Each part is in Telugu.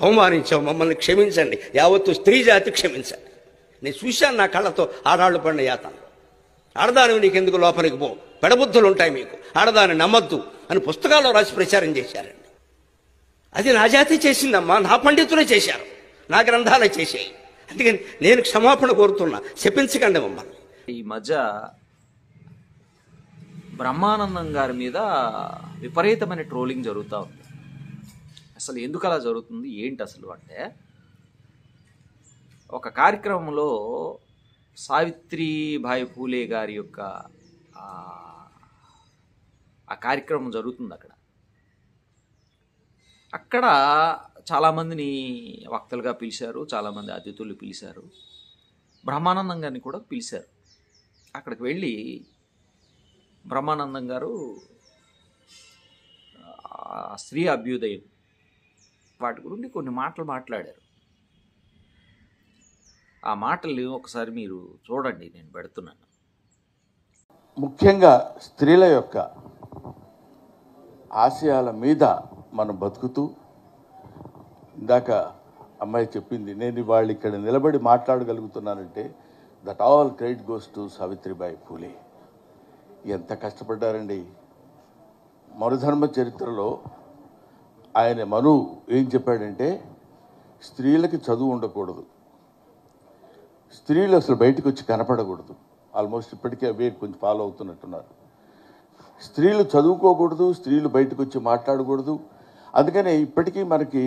అవమానించాం, మమ్మల్ని క్షమించండి, యావత్తు స్త్రీ జాతి క్షమించండి. నేను చూశాను నా కళ్ళతో ఆడాళ్ళు పడిన యాతన. ఆడదాని నీకెందుకు లోపలికి పో, పెడబుద్ధులు ఉంటాయి మీకు, ఆడదాన్ని నమ్మద్దు అని పుస్తకాల్లో రాసి ప్రచారం చేశారండి. అది నా జాతి చేసిందమ్మా, నా పండితులే చేశారు, నా గ్రంథాలే చేశాయి. అందుకని నేను క్షమాపణ కోరుతున్నా, శపించకండి మమ్మల్ని. ఈ మధ్య బ్రహ్మానందం గారి మీద విపరీతమైన ట్రోలింగ్ జరుగుతూ ఉంది. అసలు ఎందుకు అలా జరుగుతుంది ఏంటి అసలు అంటే, ఒక కార్యక్రమంలో సావిత్రిబాయి పూలే గారి యొక్క ఆ కార్యక్రమం జరుగుతుంది. అక్కడ చాలామందిని వక్తలుగా పిలిచారు, చాలామంది అతిథులు పిలిచారు, బ్రహ్మానందం గారిని కూడా పిలిచారు. అక్కడికి వెళ్ళి బ్రహ్మానందం గారు స్త్రీ అభ్యుదయం వాటి గురించి కొన్ని మాటలు మాట్లాడారు. ఆ మాటలు ఒకసారి మీరు చూడండి, నేను పెడుతున్నాను. ముఖ్యంగా స్త్రీల యొక్క ఆశయాల మీద మనం బతుకుతూ, ఇందాక అమ్మాయి చెప్పింది, నేను వాళ్ళు ఇక్కడ నిలబడి మాట్లాడగలుగుతున్నానంటే that all credit goes to Savitribai Phule. ఎంత కష్టపడ్డారండి. మనుధర్మ చరిత్రలో ఆయన మను ఏం చెప్పాడంటే, స్త్రీలకి చదువు ఉండకూడదు, స్త్రీలు అసలు బయటకు వచ్చి కనపడకూడదు. ఆల్మోస్ట్ ఇప్పటికే అవే కొంచెం ఫాలో అవుతున్నట్టున్నారు. స్త్రీలు చదువుకోకూడదు, స్త్రీలు బయటకు వచ్చి మాట్లాడకూడదు. అందుకనే ఇప్పటికీ మనకి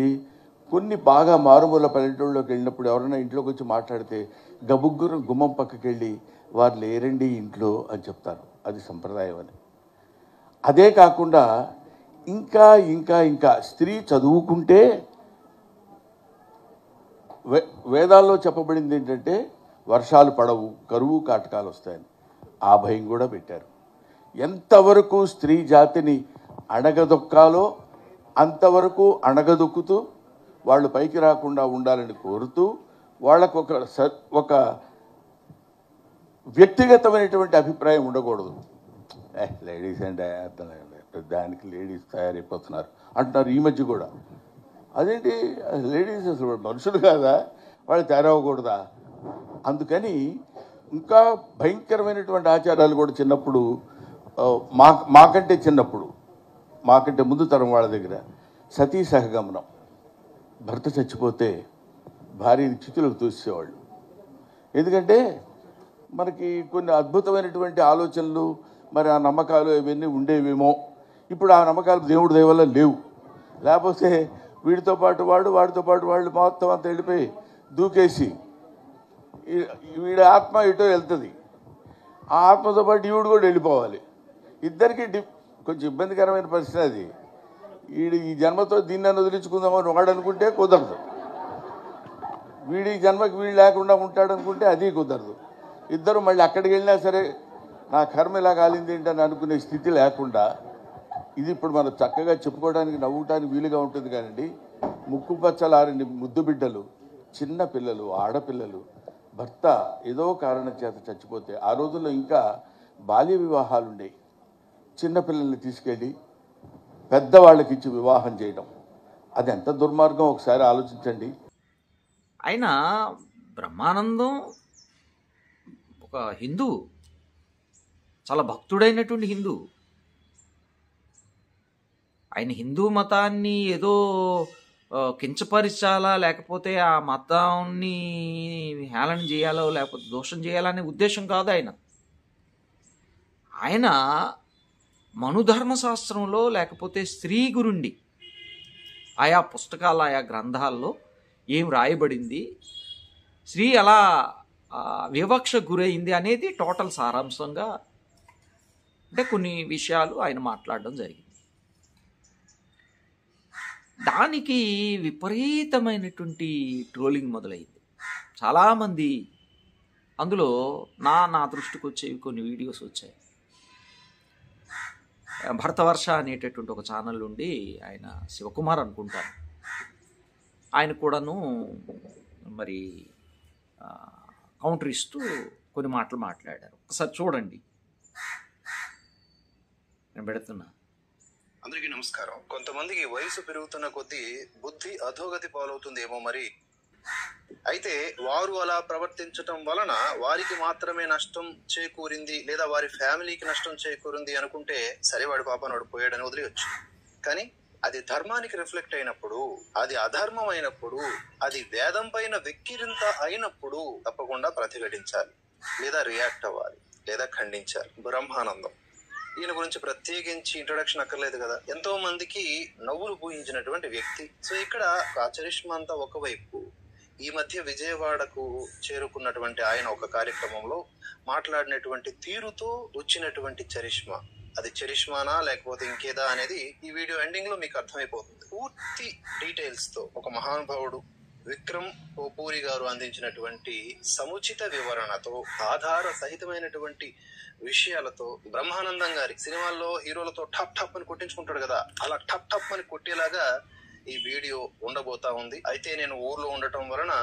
కొన్ని బాగా మారుమూల పల్లెటూళ్ళలోకి వెళ్ళినప్పుడు ఎవరైనా ఇంట్లోకి వచ్చి మాట్లాడితే గబుగ్గురు గుమ్మం పక్కకి వెళ్ళి వారు లేరండి ఇంట్లో అని చెప్తారు. అది సంప్రదాయం అని. అదే కాకుండా ఇంకా ఇంకా ఇంకా స్త్రీ చదువుకుంటే వేదాల్లో చెప్పబడింది ఏంటంటే వర్షాలు పడవు, కరువు కాటకాలు వస్తాయని. ఆ భయం కూడా పెట్టారు. ఎంతవరకు స్త్రీ జాతిని అణగదొక్కాలో అంతవరకు అణగదొక్కుతూ వాళ్ళు పైకి రాకుండా ఉండాలని కోరుతూ, వాళ్ళకు ఒక వ్యక్తిగతమైనటువంటి అభిప్రాయం ఉండకూడదు. లేడీస్ అంటే దానికి లేడీస్ తయారైపోతున్నారు అంటున్నారు ఈ మధ్య కూడా. అదేంటి లేడీస్ అసలు మనుషులు కాదా, వాళ్ళు తయారవ్వకూడదా? అందుకని ఇంకా భయంకరమైనటువంటి ఆచారాలు కూడా చిన్నప్పుడు మాకంటే ముందు తరం వాళ్ళ దగ్గర సతీ సహగమనం. భర్త చచ్చిపోతే భార్యని చితులకు తోసేవాళ్ళు. ఎందుకంటే మనకి కొన్ని అద్భుతమైనటువంటి ఆలోచనలు, మరి ఆ నమ్మకాలు ఇవన్నీ ఉండేవేమో. ఇప్పుడు ఆ నమ్మకాలు దేవుడి దయ వల్ల లేవు. లేకపోతే వీడితో పాటు వాడు, వాడితో పాటు వాళ్ళు మొత్తం అంతా వెళ్ళిపోయి దూకేసి వీడి ఆత్మ ఇటో వెళ్తుంది, ఆ ఆత్మతో పాటు ఈవిడు కూడా వెళ్ళిపోవాలి. ఇద్దరికి కొంచెం ఇబ్బందికరమైన పరిస్థితి అది. ఈ జన్మతో దీన్ని వదిలించుకుందామని వాడు అనుకుంటే కుదరదు, వీడి జన్మకి వీడు లేకుండా ఉంటాడనుకుంటే అది కుదరదు. ఇద్దరు మళ్ళీ అక్కడికి వెళ్ళినా సరే నా కర్మ ఇలా కాలింది ఏంటని అనుకునే స్థితి లేకుండా, ఇది ఇప్పుడు మనం చక్కగా చెప్పుకోవడానికి నవ్వుటానికి వీలుగా ఉంటుంది. కానండి ముక్కు పచ్చలారని ముద్దు బిడ్డలు, చిన్న పిల్లలు, ఆడపిల్లలు భర్త ఏదో కారణం చేత చచ్చిపోతే, ఆ రోజుల్లో ఇంకా బాల్య వివాహాలు ఉండేవి. చిన్నపిల్లల్ని తీసుకెళ్ళి పెద్దవాళ్ళకి ఇచ్చి వివాహం చేయడం, అది ఎంత దుర్మార్గం ఒకసారి ఆలోచించండి. ఆయన బ్రహ్మానందం ఒక హిందూ, చాలా భక్తుడైనటువంటి హిందూ. ఆయన హిందూ మతాన్ని ఏదో కించపరిచాలా, లేకపోతే ఆ మతాన్ని హేళన చేయాలో, లేకపోతే దోషం చేయాలనే ఉద్దేశం కాదు ఆయన. ఆయన మనుధర్మశాస్త్రంలో లేకపోతే స్త్రీ గురుండి ఆయా పుస్తకాలు, ఆయా గ్రంథాల్లో ఏం రాయబడింది, స్త్రీ ఎలా వివక్ష గురైంది అనేది టోటల్ సారాంశంగా అంటే కొన్ని విషయాలు ఆయన మాట్లాడడం జరిగింది. దానికి విపరీతమైనటువంటి ట్రోలింగ్ మొదలైంది. చాలామంది అందులో నా దృష్టికి వచ్చేవి కొన్ని వీడియోస్ వచ్చాయి. భరతవర్ష అనేటటువంటి ఒక ఛానల్ నుండి ఆయన శివకుమార్ అనుకుంటాను, ఆయన కూడాను మరి కౌంటర్ ఇస్తూ కొన్ని మాటలు మాట్లాడారు. ఒకసారి చూడండి, నేను పెడుతున్నా. అందరికీ నమస్కారం. కొంతమందికి వయసు పెరుగుతున్న కొద్దీ బుద్ధి అధోగతి పాలవుతుందేమో మరి. అయితే వారు అలా ప్రవర్తించటం వలన వారికి మాత్రమే నష్టం చేకూరింది లేదా వారి ఫ్యామిలీకి నష్టం చేకూరింది అనుకుంటే సరే, వాడి పాపను వాడు పోయాడని వదిలేయచ్చు. కానీ అది ధర్మానికి రిఫ్లెక్ట్ అయినప్పుడు, అది అధర్మం అయినప్పుడు, అది వేదం పైన వెక్కిరింత అయినప్పుడు తప్పకుండా ప్రతిఘటించాలి, లేదా రియాక్ట్ అవ్వాలి, లేదా ఖండించాలి. బ్రహ్మానందం ఈయన గురించి ప్రత్యేకించి ఇంట్రొడక్షన్ అక్కర్లేదు కదా. ఎంతో మందికి నవ్వులు పూయించినటువంటి వ్యక్తి. సో ఇక్కడ చరిష్మా అంతా ఒకవైపు, ఈ మధ్య విజయవాడకు చేరుకున్నటువంటి ఆయన ఒక కార్యక్రమంలో మాట్లాడినటువంటి తీరుతో వచ్చినటువంటి చరిష్మా, అది చరిష్మానా లేకపోతే ఇంకేదా అనేది ఈ వీడియో ఎండింగ్ లో మీకు అర్థమైపోతుంది. పూర్తి డీటెయిల్స్ తో ఒక మహానుభావుడు విక్రమ్ పోపూరి గారు అందించినటువంటి సముచిత వివరణతో, ఆధార సహితమైనటువంటి విషయాలతో, బ్రహ్మానందం గారి సినిమాల్లో హీరోలతో టప్ టప్ అని కొట్టించుకుంటాడు కదా, అలా టప్ టప్ అని కొట్టేలాగా ఈ వీడియో ఉండబోతా ఉంది. అయితే నేను ఊర్లో ఉండటం వలన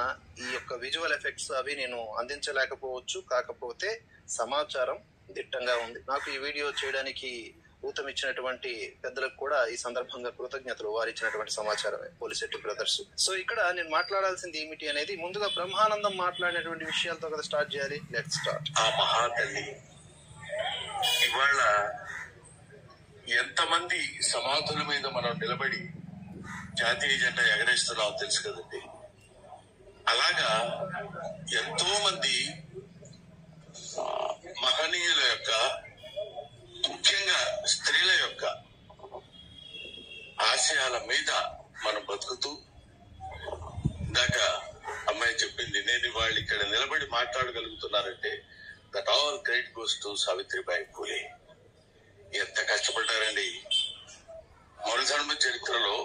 ఈ యొక్క విజువల్ ఎఫెక్ట్స్ అవి నేను అందించలేకపోవచ్చు. కాకపోతే సమాచారం దిట్టంగా ఉంది. నాకు ఈ వీడియో చేయడానికి ఊతమిచ్చినటువంటి పెద్దలకు కూడా ఈ సందర్భంగా కృతజ్ఞతలు. వారు ఇచ్చినటువంటి సమాచారమే, పోలిశెట్టి బ్రదర్స్. సో ఇక్కడ నేను మాట్లాడాల్సింది ఏమిటి అనేది, ముందుగా బ్రహ్మానందం మాట్లాడినటువంటి విషయాలతో కదా స్టార్ట్ చేయాలి. Let's start. ఆ మహాతల్లి ఇవాళ ఎంతమంది సమాధుల మీద మనం నిలబడి జాతీయ జెండా ఎగరేస్తున్నాం తెలుసు కదండి. అలాగా ఎంతో మంది మహనీయుల యొక్క, ముఖ్యంగా స్త్రీల యొక్క ఆశయాల మీద మనం బతుకుతూ, ఇందాక అమ్మాయి చెప్పింది, నేను వాళ్ళు ఇక్కడ నిలబడి మాట్లాడగలుగుతున్నానంటే that all credit goes to Savitribai Phule. ఎంత కష్టపడ్డారండి. మరుధర్మ చరిత్రలో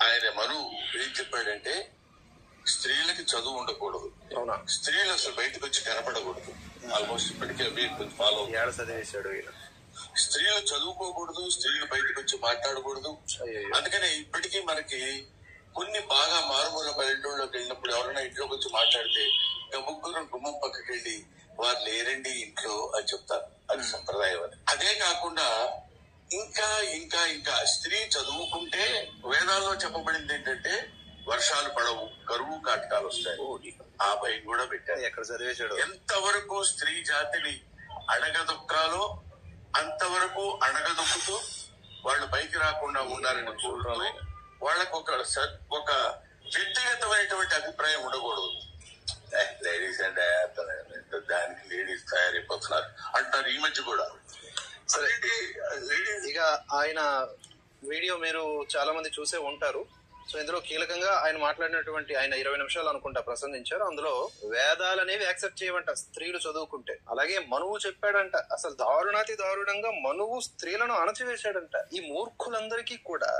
ఆయన మను ఏం చెప్పాడంటే, స్త్రీలకి చదువు ఉండకూడదు, అవునా, స్త్రీలు అసలు బయటకు వచ్చి కనపడకూడదు. ఆల్మోస్ట్ ఇప్పటికే కొంచెం ఫాలో చదివేశాడు. స్త్రీలు చదువుకోకూడదు, స్త్రీలు బయటకు వచ్చి మాట్లాడకూడదు. అందుకనే ఇప్పటికీ మనకి కొన్ని బాగా మారుమూల పల్లెటూళ్ళలోకి వెళ్ళినప్పుడు ఎవరైనా ఇంట్లోకి వచ్చి మాట్లాడితే ముగ్గురు గుమ్మం పక్కకి వెళ్ళి వారు లేరండి ఇంట్లో అని చెప్తారు. అది సంప్రదాయం. అని అదే కాకుండా ఇంకా ఇంకా ఇంకా స్త్రీ చదువుకుంటే వేదాల్లో చెప్పబడింది ఏంటంటే వర్షాలు పడవు, కరువు కాటకాలు వస్తాయి. ఆ భయం కూడా పెట్టారు. ఎక్కడ చదివేశాడు. ఎంతవరకు స్త్రీ జాతిని అణగదొక్కాలో అంతవరకు అణగదొక్కుతూ వాళ్ళు పైకి రాకుండా ఉండాలని కోరుతూ, వాళ్ళకు ఒక వ్యక్తిగతమైనటువంటి అభిప్రాయం ఉండకూడదు. లేడీస్ అంటే దానికి లేడీస్ తయారైపోతున్నారు అంటారు ఈ మధ్య కూడా. ఇక ఆయన వీడియో మీరు చాలా మంది చూసే ఉంటారు. సో ఇందులో కీలకంగా ఆయన మాట్లాడినటువంటి, ఆయన 20 నిమిషాలు అనుకుంటా ప్రసంగించారు. అందులో వేదాలనేవి యాక్సెప్ట్ చేయమంట స్త్రీలు చదువుకుంటే. అలాగే మనువు చెప్పాడంట, అసలు దారుణాతి దారుణంగా మనువు స్త్రీలను అణచివేశాడంట. ఈ మూర్ఖులందరికీ కూడా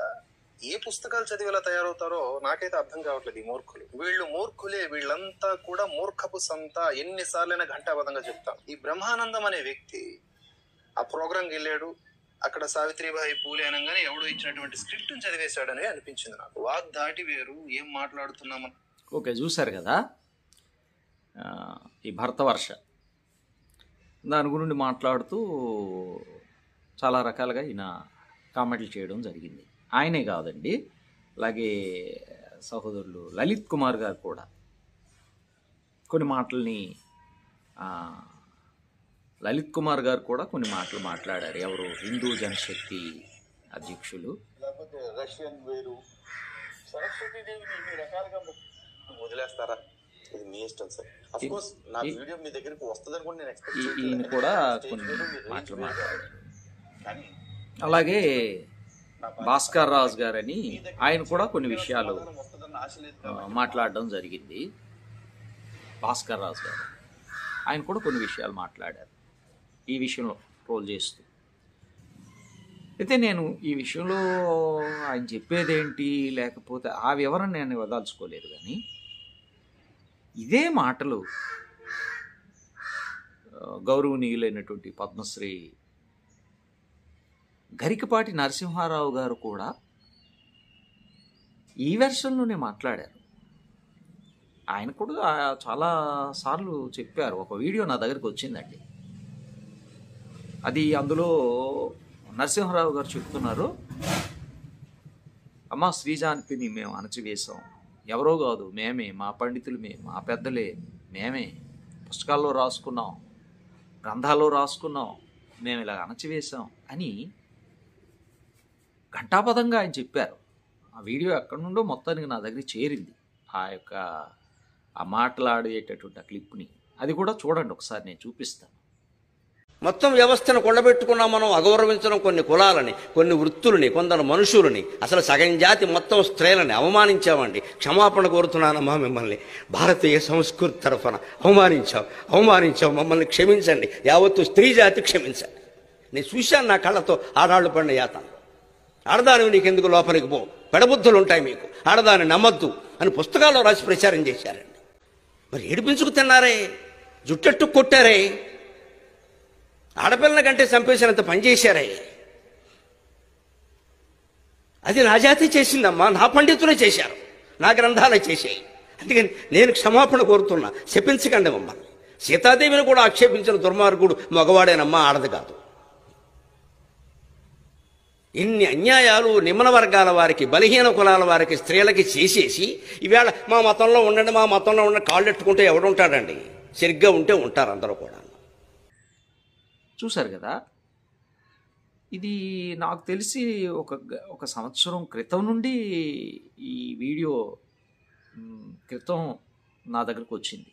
ఏ పుస్తకాలు చదివి ఎలా తయారవుతారో నాకైతే అర్థం కావట్లేదు. ఈ మూర్ఖులు, వీళ్ళు మూర్ఖులే, వీళ్ళంతా కూడా మూర్ఖపు సంత. ఎన్నిసార్లైనా ఘంటాబద్ధంగా చెప్తాం. ఈ బ్రహ్మానందం అనే వ్యక్తి ఆ ప్రోగ్రాంకి వెళ్ళాడు, అక్కడ సావిత్రిబాయి పూలే అనగానే ఎవడో ఇచ్చినటువంటి స్క్రిప్ట్ చదివేశాడని అనిపించింది నాకు. వాగ్ దాటి వేరు, ఏం మాట్లాడుతున్నామని. ఓకే, చూశారు కదా ఈ భరతవర్ష దాని గురించి మాట్లాడుతూ చాలా రకాలుగా ఈయన కామెంట్లు చేయడం జరిగింది. ఆయనే కాదండి, అలాగే సహోదరులు లలిత్ కుమార్ గారు కూడా కొన్ని మాటల్ని, లలిత్ కుమార్ గారు కూడా కొన్ని మాటలు మాట్లాడారు. ఎవరు, హిందూ జనశక్తి అధ్యక్షులు. లేకపోతే రష్యన్ వేరు, సరస్వతీదేవిని ఇన్ని రకాలుగా వదిలేస్తారా? ఇది మీ ఇష్టం సార్. అఫ్ కోర్స్ నా వీడియో మీ దగ్గరికి వస్తుందని కూడా నేను ఎక్స్పెక్ట్ ఈయన కూడా కొన్ని మాటలు మాట్లాడారు. కానీ అలాగే భాస్కర్ రాజు గారని ఆయన కూడా కొన్ని విషయాలు మాట్లాడడం జరిగింది. భాస్కర్ రాజు గారు ఆయన కూడా కొన్ని విషయాలు మాట్లాడారు ఈ విషయంలో ట్రోల్ చేస్తూ. అయితే నేను ఈ విషయంలో ఆయన చెప్పేదేంటి, లేకపోతే ఆ వివరణ నేను వదల్చుకోలేదు. కానీ ఇదే మాటలు గౌరవనీయులైనటువంటి పద్మశ్రీ గరికపాటి నరసింహారావు గారు కూడా ఈ వెర్షన్లోనే మాట్లాడారు. ఆయన కూడా చాలా సార్లు చెప్పారు. ఒక వీడియో నా దగ్గరికి వచ్చిందండి, అది అందులో నరసింహారావు గారు చెప్తున్నారు, అమ్మ శ్రీజానకిని మేము అణచివేశాం, ఎవరో కాదు మేమే, మా పండితులమే, మా పెద్దలే, మేమే పుస్తకాల్లో రాసుకున్నాం, గ్రంథాల్లో రాసుకున్నాం, మేము ఇలా అణచివేశాం అని ఘంటాపదంగా ఆయన చెప్పారు. ఆ వీడియో ఎక్కడి నుండో మొత్తానికి నా దగ్గర చేరింది, ఆ మాట్లాడేటటువంటి ఆ క్లిప్ని. అది కూడా చూడండి ఒకసారి, నేను చూపిస్తాను. మొత్తం వ్యవస్థను కొల్లబెట్టుకున్నాం మనం. అగౌరవించడం కొన్ని కులాలని, కొన్ని వృత్తులని, కొందరు మనుషులని, అసలు సగం జాతి మొత్తం స్త్రీలని అవమానించామండి. క్షమాపణ కోరుతున్నానమ్మా మిమ్మల్ని. భారతీయ సంస్కృతి తరఫున అవమానించాం, మమ్మల్ని క్షమించండి. యావత్తు స్త్రీ జాతి క్షమించండి. నేను చూశాను నా కళ్ళతో ఆడాళ్ళు పడిన యాతన. ఆడదాని నీకెందుకు లోపలికి పో, పెడబుద్ధులు ఉంటాయి మీకు, ఆడదాన్ని నమ్మద్దు అని పుస్తకాల్లో రాసి ప్రచారం చేశారండి. మరి ఏడిపించుకు తిన్నారే, జుట్టెట్టు కొట్టారే, ఆడపిల్లల కంటే చంపేసినంత పనిచేశారే. అది నా జాతి చేసిందమ్మా, నా పండితులే చేశారు, నా గ్రంథాలే చేశాయి. అందుకని నేను క్షమాపణ కోరుతున్నా, శపించకండి మమ్మల్ని. సీతాదేవిని కూడా ఆక్షేపించిన దుర్మార్గుడు మగవాడేనమ్మా, ఆడది కాదు. ఇన్ని అన్యాయాలు నిమ్న వర్గాల వారికి, బలహీన కులాల వారికి, స్త్రీలకి చేసేసి ఈవేళ మా మతంలో ఉండండి, మా మతంలో ఉండండి కాళ్ళెట్టుకుంటే ఎవడుంటాడండి? సరిగ్గా ఉంటే ఉంటారు అందరూ కూడా. చూశారు కదా, ఇది నాకు తెలిసి ఒక సంవత్సరం క్రితం నుండి ఈ వీడియో క్రితం నా దగ్గరకు వచ్చింది.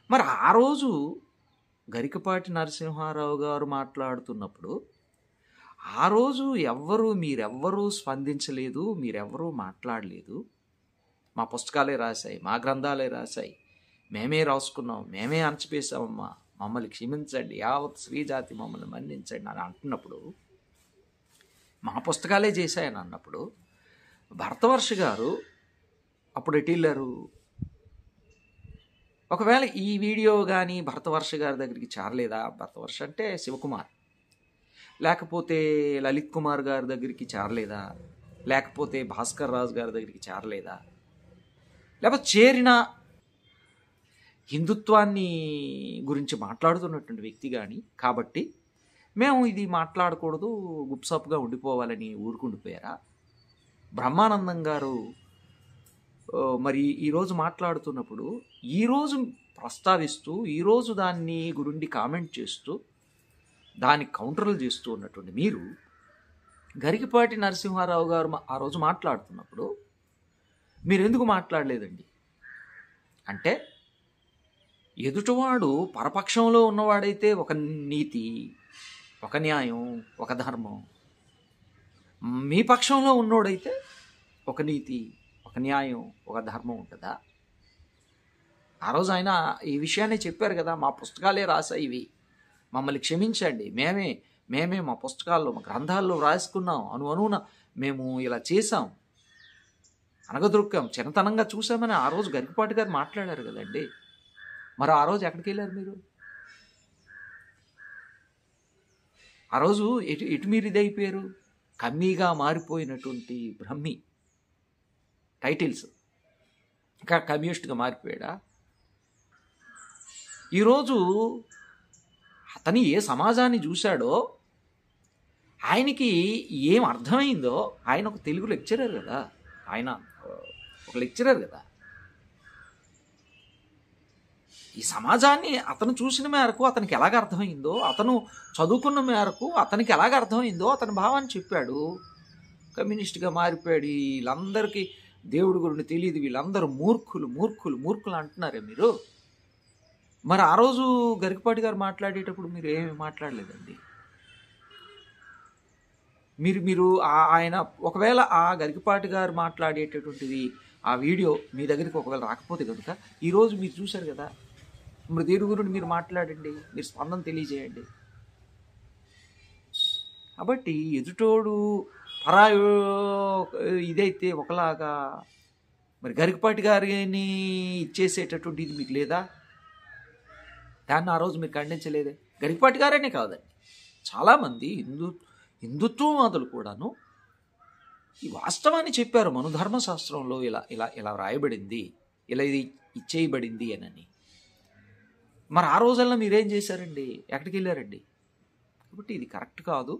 మరి ఆ రోజు గరికపాటి నరసింహారావు గారు మాట్లాడుతున్నప్పుడు ఆ రోజు మీరెవ్వరూ స్పందించలేదు, మీరెవ్వరూ మాట్లాడలేదు. మా పుస్తకాలే రాశాయి, మా గ్రంథాలే రాశాయి, మేమే రాసుకున్నాం, మేమే అణచిపేశామమ్మా, మమ్మల్ని క్షమించండి, యావత్ స్త్రీజాతి మమ్మల్ని మన్నించండి అని అంటున్నప్పుడు, మా పుస్తకాలే చేశాయని అన్నప్పుడు భరతవర్ష గారు అప్పుడు ఎటు వెళ్ళారు? ఒకవేళ ఈ వీడియో కానీ భరతవర్ష గారి దగ్గరికి చేరలేదా? భరతవర్ష అంటే శివకుమార్, లేకపోతే లలిత్ కుమార్ గారి దగ్గరికి చేరలేదా? లేకపోతే భాస్కర్ రాజు గారి దగ్గరికి చేరలేదా? లేకపోతే చేరిన హిందుత్వాన్ని గురించి మాట్లాడుతున్నటువంటి వ్యక్తి కానీ కాబట్టి మేము ఇది మాట్లాడకూడదు, గుప్సప్గా ఉండిపోవాలని ఊరుకుండిపోయారా? బ్రహ్మానందం గారు మరి ఈరోజు మాట్లాడుతున్నప్పుడు, ఈరోజు ప్రస్తావిస్తూ, ఈరోజు దాన్ని గురించి కామెంట్ చేస్తూ, దానికి కౌంటర్లు చేస్తూ ఉన్నటువంటి మీరు, గరికపాటి నరసింహారావు గారు ఆ రోజు మాట్లాడుతున్నప్పుడు మీరు ఎందుకు మాట్లాడలేదండి? అంటే ఎదుటివాడు పరపక్షంలో ఉన్నవాడైతే ఒక నీతి, ఒక న్యాయం, ఒక ధర్మం, మీ పక్షంలో ఉన్నోడైతే ఒక నీతి, ఒక న్యాయం, ఒక ధర్మం ఉంటుందా? ఆ రోజు ఆయన ఈ విషయాన్ని చెప్పారు కదా, మా పుస్తకాలే రాసాయి ఇవి, మమ్మల్ని క్షమించండి, మేమే మా పుస్తకాల్లో, మా గ్రంథాల్లో రాసుకున్నాం, అనువున మేము ఇలా చేసాం, అనగదొక్కాం, చిన్నతనంగా చూసామని ఆ రోజు గరికపాటి గారు మాట్లాడారు కదండి. మరి ఆ రోజు ఎక్కడికి వెళ్ళారు మీరు? ఆ రోజు ఎటు మీరు ఇదైపోయారు? కమ్మీగా మారిపోయినటువంటి బ్రహ్మి టైటిల్స్, ఇంకా కమ్యూనిస్ట్గా మారిపోయాడా? ఈరోజు అతని ఏ సమాజాన్ని చూశాడో, ఆయనకి ఏం అర్థమైందో, ఆయన ఒక తెలుగు లెక్చరర్ కదా, ఆయన ఒక లెక్చరర్ కదా. ఈ సమాజాన్ని అతను చూసిన మేరకు అతనికి ఎలాగ అర్థమైందో, అతను చదువుకున్న మేరకు అతనికి ఎలాగ అర్థమైందో అతని భావాన్ని చెప్పాడు. కమ్యూనిస్ట్గా మారిపోయాడు, వీళ్ళందరికీ దేవుడి గురించి తెలియదు, వీళ్ళందరూ మూర్ఖులు అంటున్నారే మీరు. మరి ఆ రోజు గరికపాటి గారు మాట్లాడేటప్పుడు మీరు ఏమి మాట్లాడలేదండి. మీరు ఆయన ఒకవేళ ఆ గరికపాటి గారు మాట్లాడేటటువంటిది ఆ వీడియో మీ దగ్గరికి ఒకవేళ రాకపోతే కనుక ఈరోజు మీరు చూశారు కదా, మరి దేవుడి గురించి మీరు మాట్లాడండి, మీరు స్పందన తెలియజేయండి. కాబట్టి ఎదుటోడు పరాయో ఇదైతే ఒకలాగా, మరి గరికపాటి గారిని ఇచ్చేసేటటువంటి ఇది మీకు లేదా? దాన్ని ఆ రోజు మీరు ఖండించలేదే. గరికపాటి గారనే కాదండి, చాలామంది హిందుత్వవాదులు కూడాను ఈ వాస్తవాన్ని చెప్పారు. మన ధర్మశాస్త్రంలో ఇలా రాయబడింది, ఇలా ఇది ఇచ్చేయబడింది అని. మరి ఆ రోజుల్లో మీరేం చేశారండి? ఎక్కడికి వెళ్ళారండి? కాబట్టి ఇది కరెక్ట్ కాదు.